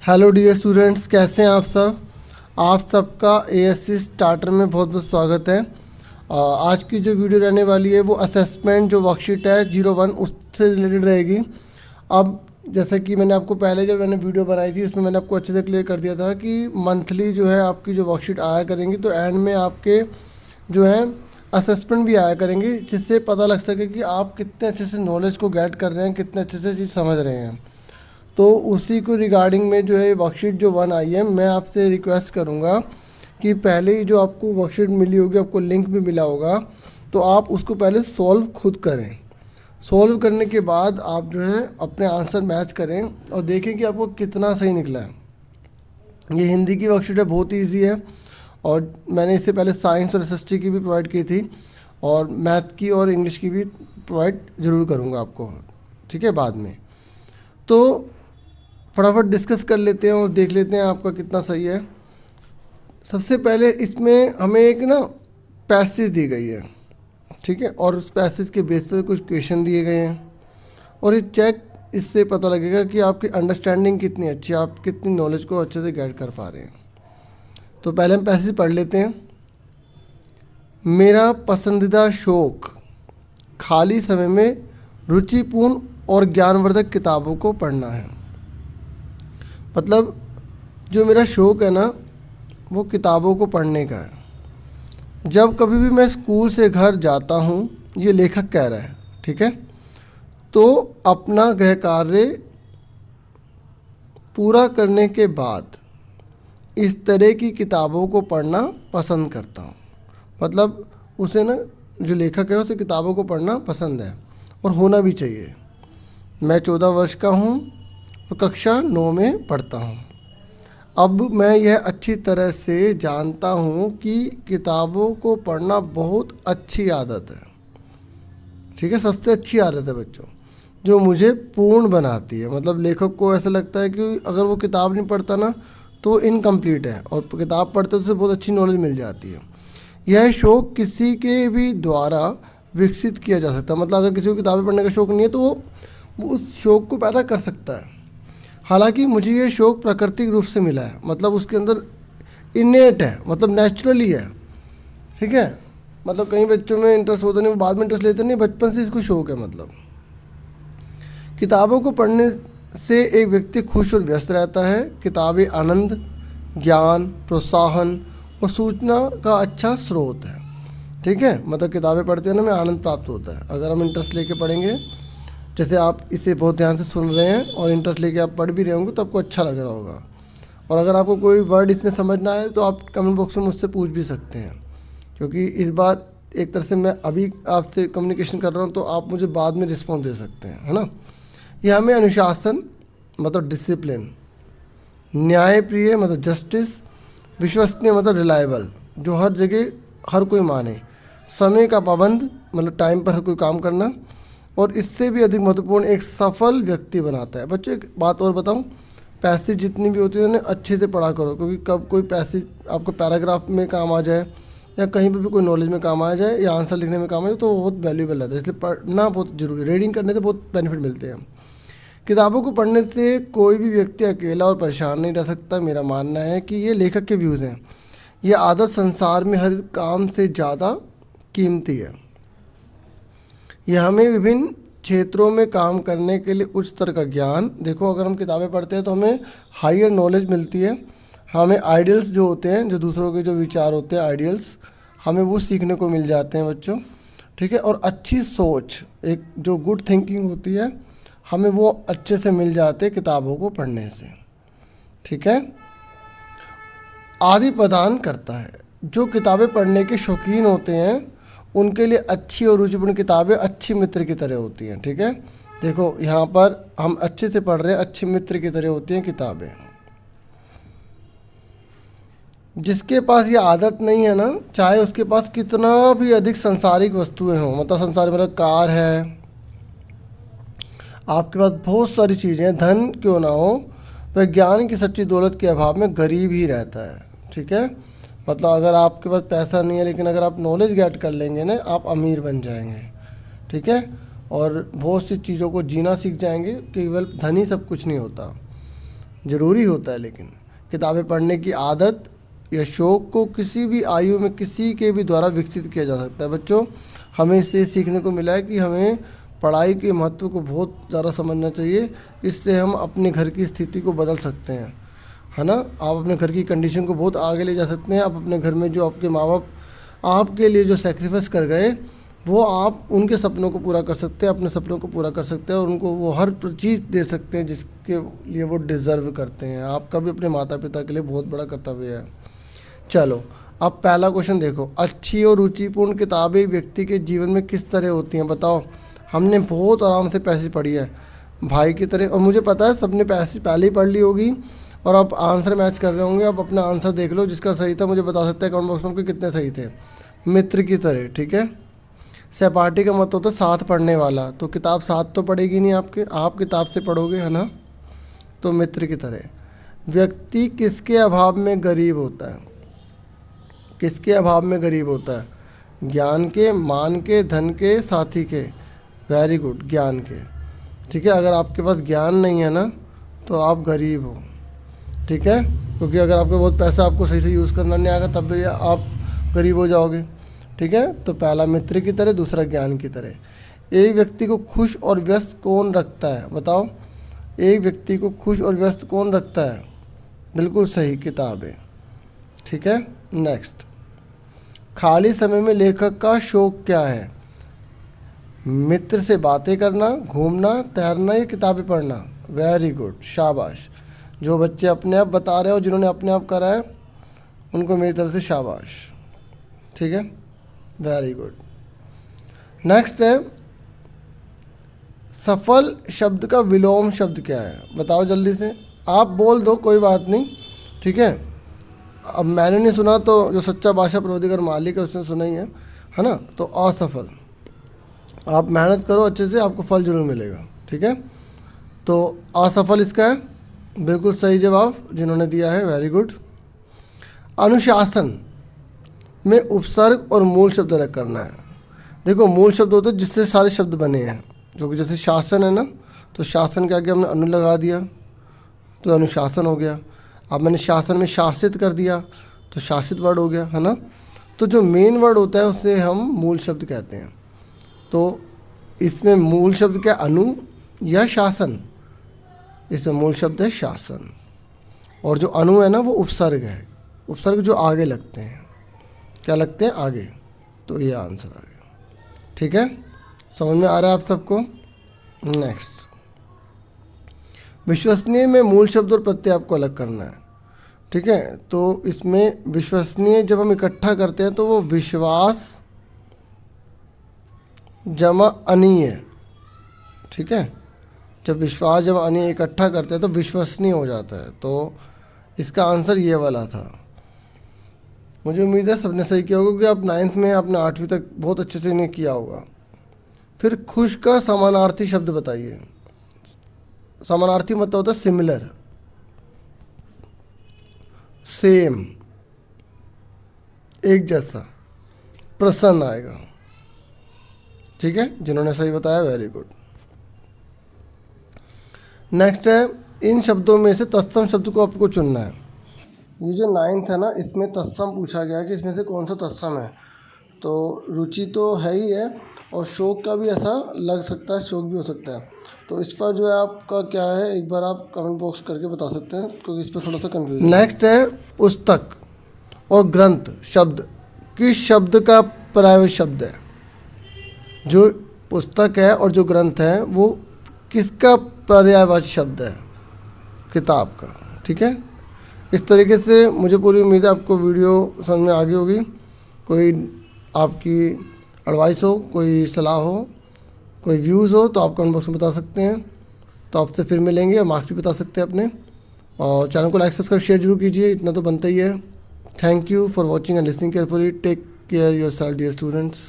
Hello dear students, कैसे हैं आप सब। आप सबका एएससी स्टार्टर में बहुत बहुत स्वागत है। आज की जो वीडियो रहने वाली है वो असेसमेंट जो वर्कशीट है 01 उससे रिलेटेड रहेगी। अब जैसे कि मैंने आपको पहले जब मैंने वीडियो बनाई थी उसमें मैंने आपको अच्छे से क्लियर कर दिया था कि मंथली जो है आपकी जो वर्कशीट आया करेंगी, तो एंड में आपके जो है असेसमेंट भी आया करेंगे, जिससे पता लग सके कि आप कितने अच्छे से नॉलेज को गेट कर रहे हैं, कितने अच्छे से चीज़ समझ रहे हैं। तो उसी को रिगार्डिंग में जो है वर्कशीट जो 1 आई है, मैं आपसे रिक्वेस्ट करूँगा कि पहले ही जो आपको वर्कशीट मिली होगी, आपको लिंक भी मिला होगा, तो आप उसको पहले सॉल्व खुद करें। सॉल्व करने के बाद आप जो है अपने आंसर मैच करें और देखें कि आपको कितना सही निकला है। ये हिंदी की वर्कशीट है, बहुत ईजी है, और मैंने इससे पहले साइंस और एसएसटी की भी प्रोवाइड की थी, और मैथ की और इंग्लिश की भी प्रोवाइड ज़रूर करूँगा आपको, ठीक है, बाद में। तो फटाफट डिस्कस कर लेते हैं और देख लेते हैं आपका कितना सही है। सबसे पहले इसमें हमें एक ना पैसेज दी गई है, ठीक है, और उस पैसेज के बेस पर कुछ क्वेश्चन दिए गए हैं, और ये चेक इससे पता लगेगा कि आपकी अंडरस्टैंडिंग कितनी अच्छी है, आप कितनी नॉलेज को अच्छे से गेट कर पा रहे हैं। तो पहले हम पैसेज पढ़ लेते हैं। मेरा पसंदीदा शौक खाली समय में रुचिपूर्ण और ज्ञानवर्धक किताबों को पढ़ना है। मतलब जो मेरा शौक़ है ना, वो किताबों को पढ़ने का है। जब कभी भी मैं स्कूल से घर जाता हूँ, ये लेखक कह रहा है, ठीक है, तो अपना गृह कार्य पूरा करने के बाद इस तरह की किताबों को पढ़ना पसंद करता हूँ। मतलब उसे ना, जो लेखक है उसे किताबों को पढ़ना पसंद है और होना भी चाहिए। मैं 14 वर्ष का हूँ और कक्षा 9 में पढ़ता हूँ। अब मैं यह अच्छी तरह से जानता हूँ कि किताबों को पढ़ना बहुत अच्छी आदत है, ठीक है, सबसे अच्छी आदत है बच्चों, जो मुझे पूर्ण बनाती है। मतलब लेखक को ऐसा लगता है कि अगर वो किताब नहीं पढ़ता ना तो इनकम्प्लीट है, और किताब पढ़ते तो उसे बहुत अच्छी नॉलेज मिल जाती है। यह शौक़ किसी के भी द्वारा विकसित किया जा सकता है। मतलब अगर किसी को किताबें पढ़ने का शौक़ नहीं है तो वो उस शौक़ को पैदा कर सकता है। हालांकि मुझे ये शौक़ प्राकृतिक रूप से मिला है, मतलब उसके अंदर इनेट है, मतलब नेचुरली है, ठीक है। मतलब कई बच्चों में इंटरेस्ट होता नहीं, वो बाद में इंटरेस्ट लेते नहीं, बचपन से इसको शौक़ है। मतलब किताबों को पढ़ने से एक व्यक्ति खुश और व्यस्त रहता है। किताबें आनंद, ज्ञान, प्रोत्साहन और सूचना का अच्छा स्रोत है, ठीक है। मतलब किताबें पढ़ते हैं ना, हमें आनंद प्राप्त होता है अगर हम इंटरेस्ट लेके पढ़ेंगे। जैसे आप इसे बहुत ध्यान से सुन रहे हैं और इंटरेस्ट लेके आप पढ़ भी रहे होंगे तो आपको अच्छा लग रहा होगा। और अगर आपको कोई वर्ड इसमें समझना है तो आप कमेंट बॉक्स में मुझसे पूछ भी सकते हैं, क्योंकि इस बार एक तरह से मैं अभी आपसे कम्युनिकेशन कर रहा हूँ, तो आप मुझे बाद में रिस्पॉन्स दे सकते हैं, है ना। यह हमें अनुशासन मतलब डिसिप्लिन, न्यायप्रिय मतलब जस्टिस, विश्वसनीय मतलब रिलायबल, जो हर जगह हर कोई माने, समय का पाबंद मतलब टाइम पर हर कोई काम करना, और इससे भी अधिक महत्वपूर्ण एक सफल व्यक्ति बनाता है। बच्चों एक बात और बताऊं, पैसेज जितनी भी होती है उन्हें अच्छे से पढ़ा करो, क्योंकि कब कोई पैसेज आपको पैराग्राफ में काम आ जाए या कहीं पर भी कोई नॉलेज में काम आ जाए या आंसर लिखने में काम आ जाए तो बहुत वैल्यूबल रहता है। इसलिए पढ़ना बहुत ज़रूरी है। रीडिंग करने से बहुत बेनिफिट मिलते हैं। किताबों को पढ़ने से कोई भी व्यक्ति अकेला और परेशान नहीं रह सकता। मेरा मानना है कि ये लेखक के व्यूज़ हैं। ये आदत संसार में हर काम से ज़्यादा कीमती है। यह हमें विभिन्न क्षेत्रों में काम करने के लिए उच्च स्तर का ज्ञान, देखो अगर हम किताबें पढ़ते हैं तो हमें हायर नॉलेज मिलती है। हमें आइडियल्स जो होते हैं, जो दूसरों के जो विचार होते हैं आइडियल्स, हमें वो सीखने को मिल जाते हैं बच्चों, ठीक है। और अच्छी सोच, एक जो गुड थिंकिंग होती है, हमें वो अच्छे से मिल जाते हैं किताबों को पढ़ने से, ठीक है। आदि प्रदान करता है। जो किताबें पढ़ने के शौकीन होते हैं उनके लिए अच्छी और रुचिपूर्ण किताबें अच्छी मित्र की तरह होती हैं, ठीक है। देखो यहाँ पर हम अच्छे से पढ़ रहे हैं, अच्छे मित्र की तरह होती हैं किताबें। जिसके पास ये आदत नहीं है ना, चाहे उसके पास कितना भी अधिक संसारिक वस्तुएं हों, मतलब संसार मतलब कार है, आपके पास बहुत सारी चीज़ें हैं, धन क्यों ना हो, वह ज्ञान की सच्ची दौलत के अभाव में गरीब ही रहता है, ठीक है। मतलब अगर आपके पास पैसा नहीं है लेकिन अगर आप नॉलेज गेट कर लेंगे ना, आप अमीर बन जाएंगे, ठीक है, और बहुत सी चीज़ों को जीना सीख जाएंगे। केवल धन ही सब कुछ नहीं होता। ज़रूरी होता है। लेकिन किताबें पढ़ने की आदत या शौक़ को किसी भी आयु में किसी के भी द्वारा विकसित किया जा सकता है। बच्चों, हमें इससे सीखने को मिला है कि हमें पढ़ाई के महत्व को बहुत ज़्यादा समझना चाहिए। इससे हम अपने घर की स्थिति को बदल सकते हैं, है ना। आप अपने घर की कंडीशन को बहुत आगे ले जा सकते हैं। आप अपने घर में जो आपके माँ बाप आपके लिए जो सेक्रीफाइस कर गए, वो आप उनके सपनों को पूरा कर सकते हैं, अपने सपनों को पूरा कर सकते हैं और उनको वो हर चीज़ दे सकते हैं जिसके लिए वो डिज़र्व करते हैं। आपका भी अपने माता पिता के लिए बहुत बड़ा कर्तव्य है। चलो, अब पहला क्वेश्चन देखो, अच्छी और रुचिपूर्ण किताबें व्यक्ति के जीवन में किस तरह होती हैं? बताओ। हमने बहुत आराम से पैसेज पढ़ी है भाई की तरह, और मुझे पता है सबने पैसेज पहले ही पढ़ ली होगी और आप आंसर मैच कर रहे होंगे। आप अपना आंसर देख लो, जिसका सही था मुझे बता सकते हैं कमेंट बॉक्स में आपके कितने सही थे। मित्र की तरह, ठीक है। सहपाठी का मतलब होता है साथ पढ़ने वाला, तो किताब साथ तो पढ़ेगी नहीं आपके, आप किताब से पढ़ोगे, है ना। तो मित्र की तरह। व्यक्ति किसके अभाव में गरीब होता है? किसके अभाव में गरीब होता है? ज्ञान के, मान के, धन के, साथी के। वेरी गुड, ज्ञान के। ठीक है, अगर आपके पास ज्ञान नहीं है ना तो आप गरीब हो, ठीक है। क्योंकि अगर आपको बहुत पैसा आपको सही से यूज़ करना नहीं आएगा तब भी आप गरीब हो जाओगे, ठीक है। तो पहला मित्र की तरह, दूसरा ज्ञान की तरह। एक व्यक्ति को खुश और व्यस्त कौन रखता है? बताओ, एक व्यक्ति को खुश और व्यस्त कौन रखता है? बिल्कुल सही, किताब है, ठीक है। नेक्स्ट, खाली समय में लेखक का शौक क्या है? मित्र से बातें करना, घूमना, तैरना या किताबें पढ़ना? वेरी गुड, शाबाश। जो बच्चे अपने आप बता रहे हो, जिन्होंने अपने आप करा है, उनको मेरी तरफ से शाबाश, ठीक है। Very good. नेक्स्ट है, सफल शब्द का विलोम शब्द क्या है? बताओ जल्दी से, आप बोल दो, कोई बात नहीं, ठीक है। अब मैंने नहीं सुना तो जो सच्चा भाषा प्रबोधिकर मालिक है उसने सुना ही है ना। तो असफल, आप मेहनत करो अच्छे से, आपको फल जरूर मिलेगा, ठीक है। तो असफल इसका है, बिल्कुल सही जवाब जिन्होंने दिया है, वेरी गुड। अनुशासन में उपसर्ग और मूल शब्द अलग करना है। देखो, मूल शब्द होते हैं जिससे सारे शब्द बने हैं, जो कि जैसे शासन है ना, तो शासन के आगे हमने अनु लगा दिया तो अनुशासन हो गया। अब मैंने शासन में शासित कर दिया तो शासित वर्ड हो गया, है ना। तो जो मेन वर्ड होता है उसे हम मूल शब्द कहते हैं। तो इसमें मूल शब्द क्या, अनु या शासन? इसमें मूल शब्द है शासन, और जो अनु है ना वो उपसर्ग है। उपसर्ग जो आगे लगते हैं, क्या लगते हैं? आगे। तो ये आंसर आ गया, ठीक है। समझ में आ रहा है आप सबको? नेक्स्ट, विश्वसनीय में मूल शब्द और प्रत्यय आपको अलग करना है, ठीक है। तो इसमें विश्वसनीय जब हम इकट्ठा करते हैं तो वो विश्वास जमा अनीय, ठीक है। जब विश्वास जमा अनीय इकट्ठा करते हैं तो विश्वसनीय हो जाता है। तो इसका आंसर ये वाला था। मुझे उम्मीद है सबने सही किया होगा कि आप 9th में आपने 8वीं तक बहुत अच्छे से इन्हें किया होगा। फिर खुश का समानार्थी शब्द बताइए। समानार्थी मतलब होता है सिमिलर, सेम, एक जैसा, प्रसन्न आएगा, ठीक है। जिन्होंने सही बताया, वेरी गुड। नेक्स्ट है, इन शब्दों में से तत्सम शब्द को आपको चुनना है। ये जो 9th है ना, इसमें तत्सम पूछा गया है कि इसमें से कौन सा तत्सम है। तो रुचि तो है ही है, और शौक का भी ऐसा लग सकता है, शौक भी हो सकता है। तो इस पर जो है आपका क्या है, एक बार आप कमेंट बॉक्स करके बता सकते हैं, क्योंकि इस पर थोड़ा सा कंफ्यूजन। नेक्स्ट है, पुस्तक और ग्रंथ शब्द किस शब्द का पर्यायवाची शब्द है? जो पुस्तक है और जो ग्रंथ है वो किसका पर्यायवाची शब्द है? किताब का, ठीक है। इस तरीके से मुझे पूरी उम्मीद है आपको वीडियो समझ में आ गई होगी। कोई आपकी एडवाइस हो, कोई सलाह हो, कोई व्यूज़ हो तो आप कमेंट बॉक्स में बता सकते हैं। तो आपसे फिर मिलेंगे, और मार्क्स भी बता सकते हैं अपने। और चैनल को लाइक सब्सक्राइब शेयर जरूर कीजिए, इतना तो बनता ही है। Thank you for watching and listening carefully. Take care yourself dear students.